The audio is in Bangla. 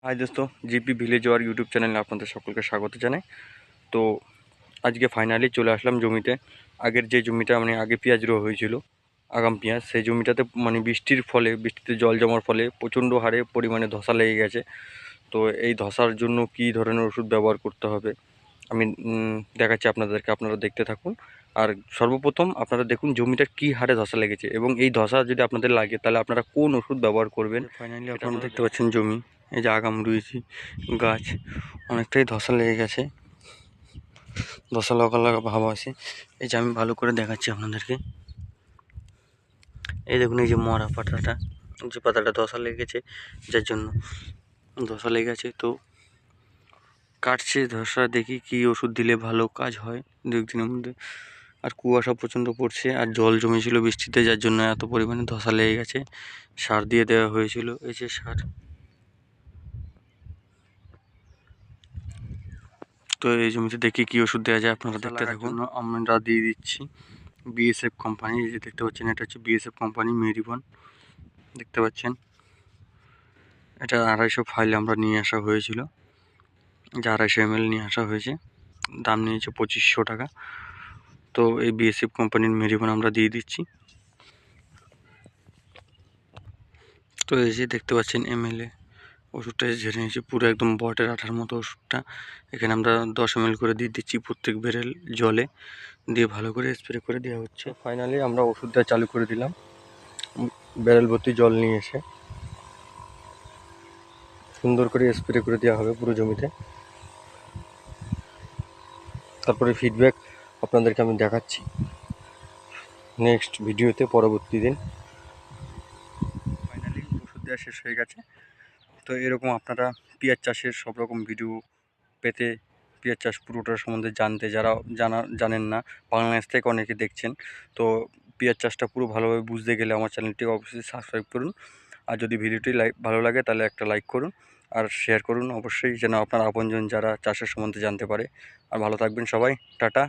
হাই দোস্ত, জিপি ভিলেজ ওয়ার ইউটিউব চ্যানেলে আপনাদের সকলকে স্বাগত জানাই। তো আজকে ফাইনালি চলে আসলাম জমিতে। আগের যে জমিটা আগে পেঁয়াজ রোয়া হয়েছিল, আগাম পেঁয়াজ, সেই জমিটাতে বৃষ্টিতে জল জমার ফলে প্রচণ্ড হারে পরিমাণে ধসা লেগে গেছে। তো এই ধসার জন্য কী ধরনের ওষুধ ব্যবহার করতে হবে আমি দেখাচ্ছি আপনাদেরকে, আপনারা দেখতে থাকুন। আর সর্বপ্রথম আপনারা দেখুন জমিটার কী হারে ধসা লেগেছে এবং এই ধসা যদি আপনাদের লাগে তাহলে আপনারা কোন ওষুধ ব্যবহার করবেন। ফাইনালি আপনারা দেখতে পাচ্ছেন জমি, এই যে আগাম রুয়েছি গাছ, অনেকটাই ধসা লেগে গেছে, ধসা লাগা লাগা ভাব আছে। এই যে আমি ভালো করে দেখাচ্ছি আপনাদেরকে, এই দেখুন এই যে মরা পাতাটা, যে পাতাটা ধসা লেগেছে, যার জন্য ধসা লেগে গেছে। তো কাটছে ধসা, দেখি কি ওষুধ দিলে ভালো কাজ হয় দু একদিনের মধ্যে। আর কুয়াশা প্রচণ্ড পড়ছে আর জল জমেছিল বৃষ্টিতে, যার জন্য এত পরিমাণে ধসা লেগে গেছে। সার দিয়ে দেওয়া হয়েছিল, এই যে সার। তো এই জমিতে দেখি কি ওষুধ দেওয়া যায়, আপনারা দেখতে থাকুন। আমরা দিয়ে দিচ্ছি বিএসএফ কোম্পানি, এই যে দেখতে পাচ্ছেন এটা হচ্ছে বিএসএফ কোম্পানি মেরিবন, দেখতে পাচ্ছেন। এটা 250 ফাইল আমরা নিয়ে আসা হয়েছিল, যে 250 ml নিয়ে আসা হয়েছে, দাম নিয়েছে 2500 টাকা। তো এই বিএসএফ কোম্পানির মেরিবন আমরা দিয়ে দিচ্ছি। তো এই যে দেখতে পাচ্ছেন এমএলএ ওষুধটা ঝেড়ে নিয়েছি, পুরো একদম বটের আঠার মতো ওষুধটা। এখানে আমরা 10 ml করে দিয়ে দিচ্ছি প্রত্যেক বেরেল জলে, দিয়ে ভালো করে স্প্রে করে দেওয়া হচ্ছে। ফাইনালি আমরা ওষুধটা চালু করে দিলাম, ব্যারেল ভর্তি জল নিয়ে এসে সুন্দর করে স্প্রে করে দেওয়া হবে পুরো জমিতে। তারপরে ফিডব্যাক আপনাদেরকে আমি দেখাচ্ছি নেক্সট ভিডিওতে, পরবর্তী দিন। ফাইনালি ওষুধ দেওয়া শেষ হয়ে গেছে। তো এরকম আপনারা পেঁয়াজ চাষের সব রকম ভিডিও পেতে, পেঁয়াজ চাষ পুরোটার সম্বন্ধে জানতে, যারা জানেন না, বাংলাদেশ থেকে অনেকে দেখছেন, তো পেঁয়াজ চাষটা পুরো ভালোভাবে বুঝতে গেলে আমার চ্যানেলটিকে অবশ্যই সাবস্ক্রাইব করুন। আর যদি ভিডিওটি ভালো লাগে তাহলে একটা লাইক করুন আর শেয়ার করুন অবশ্যই, যেন আপনার আপনজন যারা চাষের সম্বন্ধে জানতে পারে। আর ভালো থাকবেন সবাই, টাটা।